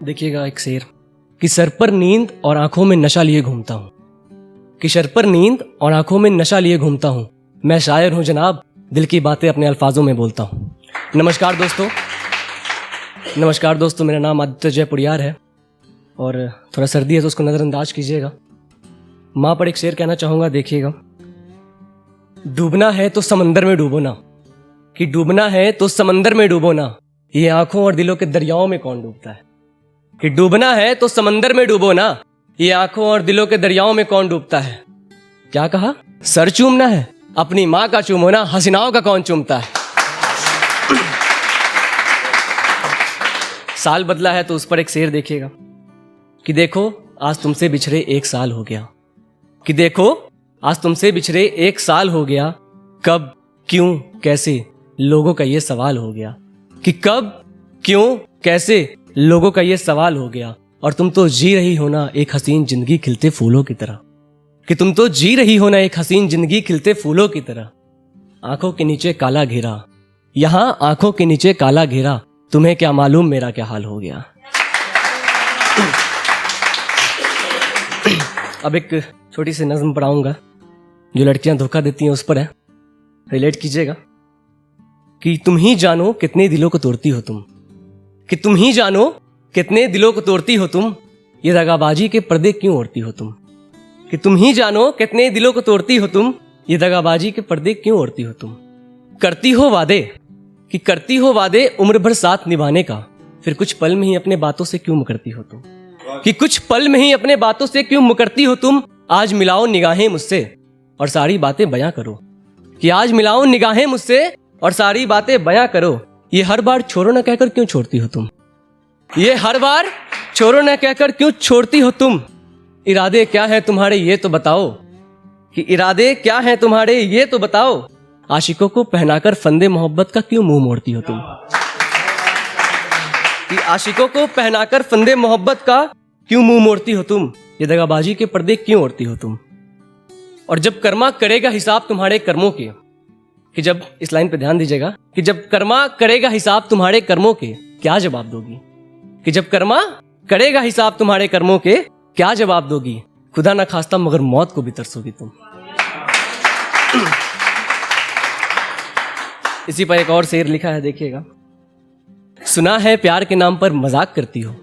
देखिएगा एक शेर कि सर पर नींद और आंखों में नशा लिए घूमता हूँ, कि सर पर नींद और आंखों में नशा लिए घूमता हूँ। मैं शायर हूँ जनाब, दिल की बातें अपने अल्फाजों में बोलता हूँ। नमस्कार दोस्तों, मेरा नाम आदित्य जयपुरियार है और थोड़ा सर्दी है तो उसको नज़रअंदाज कीजिएगा। माँ पर एक शेर कहना चाहूँगा, देखिएगा। डूबना है तो समंदर में डूबो ना, कि डूबना है तो समंदर में डूबो ना, ये आंखों और दिलों के दरियाओं में कौन डूबता है। कि डूबना है तो समंदर में डूबो ना, ये आंखों और दिलों के दरियाओं में कौन डूबता है। क्या कहा? सर चूमना है, अपनी माँ का चूमो ना, हसीनाओं का कौन चूमता है। साल बदला है तो उस पर एक शेर देखिएगा कि देखो आज तुमसे बिछड़े 1 साल हो गया, कि देखो आज तुमसे बिछड़े 1 साल हो गया, कब क्यों कैसे लोगों का ये सवाल हो गया। कि कब क्यों कैसे लोगों का ये सवाल हो गया, और तुम तो जी रही हो ना एक हसीन जिंदगी खिलते फूलों की तरह। कि तुम तो जी रही हो ना एक हसीन जिंदगी खिलते फूलों की तरह। आंखों के नीचे काला घेरा, यहां आंखों के नीचे काला घेरा, तुम्हें क्या मालूम मेरा क्या हाल हो गया। अब एक छोटी सी नज्म पढ़ाऊंगा जो लड़कियां धोखा देती हैं उस पर है, रिलेट कीजिएगा। कि तुम ही जानो कितने दिलों को तोड़ती हो तुम, कि तुम ही जानो कितने दिलों को तोड़ती हो तुम, ये दगाबाजी के पर्दे क्यों ओढ़ती हो तुम। कि तुम ही जानो कितने दिलों को तोड़ती हो तुम, ये दगाबाजी के पर्दे क्यों ओढ़ती हो तुम। करती हो वादे, कि करती हो वादे उम्र भर साथ निभाने का, फिर कुछ पल में ही अपने बातों से क्यों मुकरती हो तुम। कि कुछ पल में ही अपने बातों से क्यों मुकरती हो तुम। आज मिलाओ निगाहें मुझसे और सारी बातें बयां करो, कि आज मिलाओ निगाहें मुझसे और सारी बातें बयां करो। ये हर बार छोड़ो ना कहकर क्यों छोड़ती हो तुम, ये हर बार छोड़ो ना कहकर क्यों छोड़ती हो तुम। इरादे क्या है तुम्हारे ये तो बताओ, कि इरादे क्या है तुम्हारे ये तो बताओ। आशिकों को पहनाकर फंदे मोहब्बत का क्यों मुंह मोड़ती हो तुम। कि आशिकों को पहनाकर फंदे मोहब्बत का क्यों मुंह मोड़ती हो तुम, ये दगाबाजी के पर्दे क्यों ओढ़ती हो तुम। और जब कर्मा करेगा हिसाब तुम्हारे कर्मों के, कि जब इस लाइन पे ध्यान दीजिएगा, कि जब कर्मा करेगा हिसाब तुम्हारे कर्मों के क्या जवाब दोगी। कि जब कर्मा करेगा हिसाब तुम्हारे कर्मों के क्या जवाब दोगी। खुदा ना खास्ता मगर मौत को भी तरसोगी तुम। इसी पर एक और शेर लिखा है, देखिएगा। सुना है प्यार के नाम पर मजाक करती हो,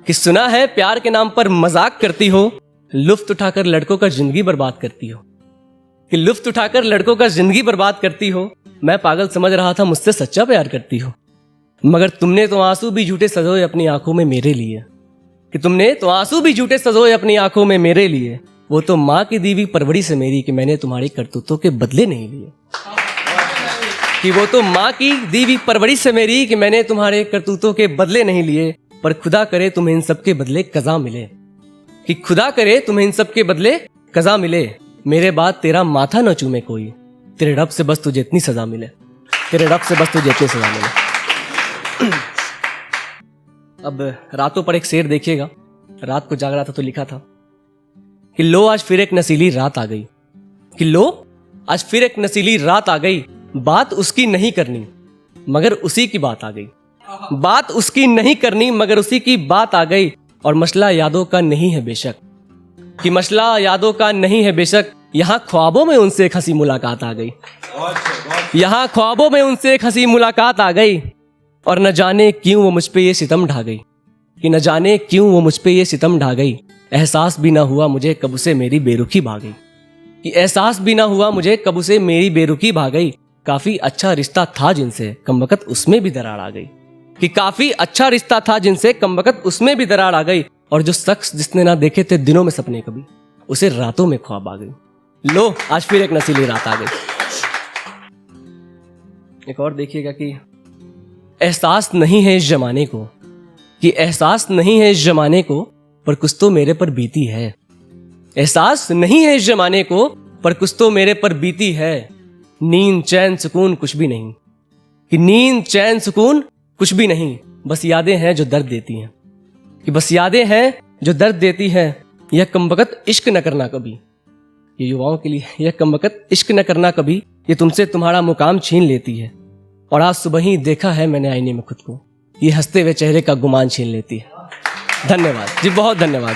कि सुना है प्यार के नाम पर मजाक करती हो, लुफ्त उठाकर लड़कों का जिंदगी बर्बाद करती हो। कि लुफ्त उठाकर लड़कों का जिंदगी बर्बाद करती हो। मैं पागल समझ रहा था मुझसे सच्चा प्यार करती हो, मगर तुमने तो आंसू भी झूठे सजोए अपनी आंखों में मेरे लिए। कि तुमने तो आंसू भी झूठे सजोए अपनी आंखों में मेरे लिए। वो तो माँ की दीवी परवड़ी से मेरी, कि मैंने तुम्हारी करतूतों के बदले नहीं लिए। कि वो तो माँ की दीवी परवड़ी से मेरी, कि मैंने तुम्हारे करतूतों के बदले नहीं लिए। पर खुदा करे तुम्हें इन सब के बदले कज़ा मिले। कि खुदा करे तुम्हें इन सब के बदले कज़ा मिले। मेरे बाद तेरा माथा न चूमे कोई, तेरे रब से बस तुझे इतनी सजा मिले। तेरे रब से बस तुझे इतनी सजा मिले। अब रातों पर एक शेर देखिएगा। रात को जाग रहा था तो लिखा था कि लो आज फिर एक नसीली रात आ गई। कि लो आज फिर एक नसीली रात आ गई, बात उसकी नहीं करनी मगर उसी की बात आ गई। बात उसकी नहीं करनी मगर उसी की बात आ गई। और मसला यादों का नहीं है बेशक, कि मसला यादों का नहीं है बेशक, यहाँ ख्वाबों में उनसे एक हंसी मुलाकात आ गई। यहाँ ख्वाबों में उनसे एक हंसी मुलाकात आ गई। और न जाने क्यों वो मुझ पे ये सितम ढा गई। कि न जाने क्यों वो मुझ पे ये सितम ढा गई। एहसास भी ना हुआ मुझे कब से मेरी बेरुखी भाग गई। कि एहसास भी ना हुआ मुझे कब से मेरी बेरुखी भाग गई। काफी अच्छा रिश्ता था जिनसे कमबख्त उसमें भी दरार आ गई। कि काफी अच्छा रिश्ता था जिनसे कमबख्त उसमें भी दरार आ गई। और जो शख्स जिसने ना देखे थे दिनों में सपने कभी, उसे रातों में ख्वाब आ गई। लो आज फिर एक नसीली रात आ गई। एक और देखिएगा कि एहसास नहीं है इस जमाने को, कि एहसास नहीं है इस जमाने को, पर कुछ तो मेरे पर बीती है। एहसास नहीं है इस जमाने को, पर कुछ तो मेरे पर बीती है। नींद चैन सुकून कुछ भी नहीं, कि नींद चैन सुकून कुछ भी नहीं, बस यादें हैं जो दर्द देती हैं। कि बस यादें हैं जो दर्द देती हैं। यह कमबख्त इश्क न करना कभी, ये युवाओं के लिए, यह कमबख्त इश्क न करना कभी, ये तुमसे तुम्हारा मुकाम छीन लेती है। और आज सुबह ही देखा है मैंने आईने में खुद को, ये हंसते हुए चेहरे का गुमान छीन लेती है। धन्यवाद जी, बहुत धन्यवाद।